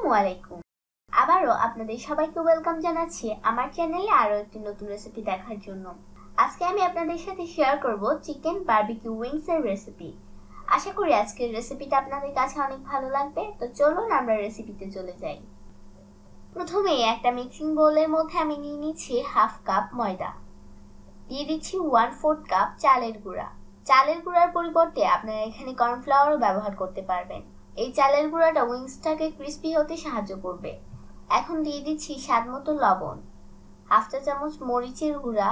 আসসালামু আলাইকুম। আবারও আপনাদের সবাইকে ওয়েলকাম জানাচ্ছি আমার চ্যানেলে আরো একটি নতুন রেসিপি দেখার জন্য। আজকে আমি আপনাদের সাথে শেয়ার করব চিকেন বারবিকিউ উইংস এর রেসিপি। আশা করি আজকের রেসিপিটা আপনাদের কাছে অনেক ভালো লাগবে। তো চলুন আমরা রেসিপিতে চলে যাই। প্রথমে একটা মিক্সিং বোলের মধ্যে আমি নিয়ে নিচ্ছি হাফ কাপ ময়দা, দিয়ে দিচ্ছি 1/4 কাপ চালের গুঁড়া। চালের গুঁড়ার পরিবর্তে আপনারা এখানে কর্নফ্লাওয়ারও ব্যবহার করতে পারবেন। এই চালের গুঁড়াটা উইংসটাকে ক্রিস্পি হতে সাহায্য করবে। এখন দিয়ে দিচ্ছি স্বাদ মতো লবণ, হাফ চা চামচ মরিচের গুঁড়া,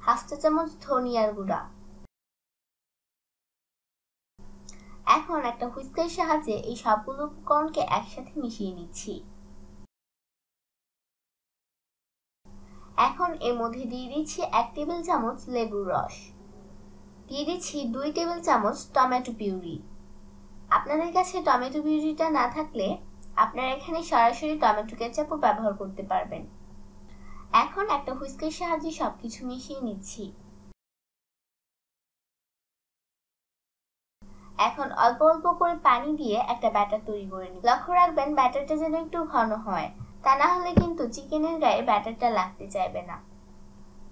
হাফ চা চামচ ধনিয়ার গুঁড়া। এখন একটা হুইস্কের সাহায্যে এই সবগুলো উপকরণকে একসাথে মিশিয়ে নিচ্ছি। এখন এর মধ্যে দিয়ে দিচ্ছি 1 টেবিল চামচ লেবুর রস, দিয়ে দিচ্ছি 2 টেবিল চামচ টমেটো পিউরি। আপনাদের কাছে টমেটো পিউরিটা না থাকলে আপনারা এখানে সরাসরি টমেটো কেচাপও ব্যবহার করতে পারবেন। এখন একটা হুইস্কের সাহায্যে সবকিছু মিশিয়ে নিচ্ছি। এখন অল্প অল্প করে পানি দিয়ে একটা ব্যাটার তৈরি করে নিন। লক্ষ্য রাখবেন ব্যাটারটা যেন একটু ঘন হয়, তা না হলে কিন্তু চিকেনের গায়ে ব্যাটারটা লাগতে চাইবে না।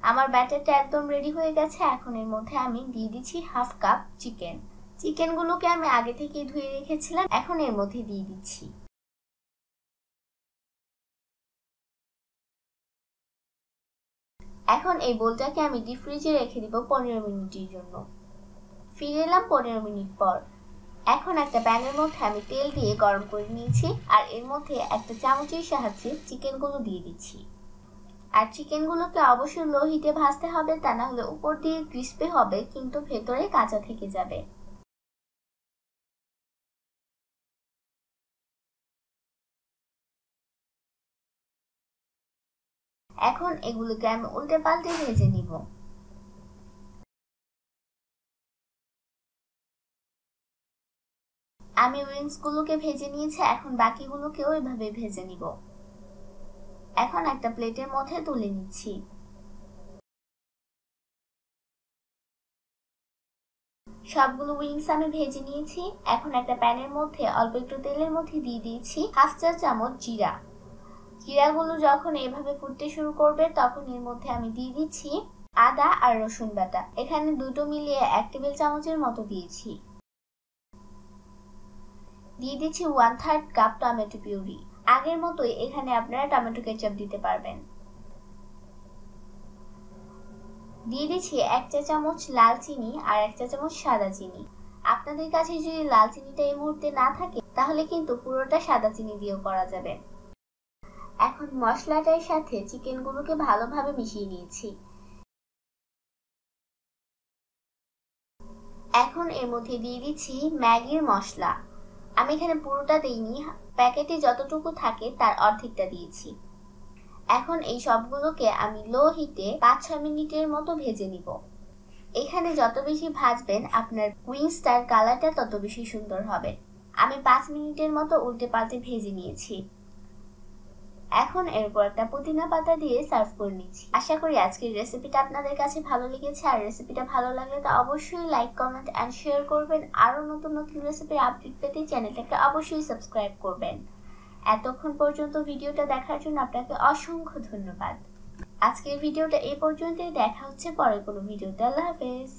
আমার ব্যাটারটা একদম রেডি হয়ে গেছে। এখন এর মধ্যে আমি দিয়ে দিচ্ছি হাফ কাপ চিকেনগুলোকে আমি আগে থেকেই ধুয়ে রেখেছিলাম। এখন এর মধ্যে দিয়ে দিচ্ছি। এখন এই বোলটাকে আমি ডিপ ফ্রিজে রেখে দিব 15 মিনিটের জন্য। ফিরে এলাম 15 মিনিট পর। এখন একটা প্যানের মধ্যে আমি তেল দিয়ে গরম করে নিয়েছি, আর এর মধ্যে একটা চামচের সাহায্যে চিকেনগুলো দিয়ে দিচ্ছি। আর চিকেনগুলোকে অবশ্যই লো হিটে ভাজতে হবে, তা না হলে উপর দিয়ে ক্রিস্পি হবে কিন্তু ভেতরে কাঁচা থেকে যাবে। এখন এগুলোকে আমি উল্টে পাল্টে ভেজে নিব। আমি উইংসগুলোকে ভেজে নিয়েছি, এখন বাকিগুলোকেও এভাবে ভেজে নিব। এখন একটা প্লেটের মধ্যে তুলে নিচ্ছি। সবগুলো উইংস আমি ভেজে নিয়েছি। এখন একটা প্যানের মধ্যে অল্প একটু তেলের মধ্যে দিয়ে দিয়েছি হাফ চা চামচ জিরা। জিরাগুলো যখন এভাবে ফুটতে শুরু করবে তখন এর মধ্যে আমি দিয়ে দিচ্ছি আদা আর রসুন বাটা। এখানে দুটো মিলিয়ে 1 টেবিল চামচের মতো দিয়েছি। দিয়ে দিচ্ছি 1/3 কাপ টমেটো পিউরি। আগের মতোই এখানে আপনারা টমেটো কেচাপ দিতে পারবেন। দিয়ে দিচ্ছি 1 চা চামচ লাল চিনি আর 1 চা চামচ সাদা চিনি। আপনাদের কাছে যদি লাল চিনিটা এই মুহূর্তে না থাকে তাহলে কিন্তু পুরোটা সাদা চিনি দিয়েও করা যাবে। এখন মশলাটার সাথে চিকেনগুলোকে ভালোভাবে মিশিয়ে নিয়েছি। এখন এর মধ্যে দিয়ে দিচ্ছি ম্যাগির মশলা। আমি এখানে পুরোটা দেইনি, প্যাকেটে যতটুকু থাকে তার অর্ধেকটা দিয়েছি। এখন এই সবগুলোকে আমি লো হিটে 5-6 মিনিটের মতো ভেজে নিব। এখানে যত বেশি ভাজবেন আপনার উইংসটার কালারটা তত বেশি সুন্দর হবে। আমি 5 মিনিটের মতো উল্টে পাল্টে ভেজে নিয়েছি। এখন এরপর একটা পুদিনা পাতা দিয়ে সার্ভ করে নিচ্ছি। আশা করি আজকের রেসিপিটা আপনাদের কাছে ভালো লেগেছে। আর রেসিপিটা ভালো লাগলে তো অবশ্যই লাইক, কমেন্ট এন্ড শেয়ার করবেন। আরো নতুন নতুন রেসিপির আপডেট পেতে চ্যানেলটাকে অবশ্যই সাবস্ক্রাইব করবেন। এতক্ষণ পর্যন্ত ভিডিওটা দেখার জন্য আপনাকে অসংখ্য ধন্যবাদ। আজকের ভিডিওটা এই পর্যন্তই। দেখা হচ্ছে পরের কোনো ভিডিওতে। আল্লাহ হাফেজ।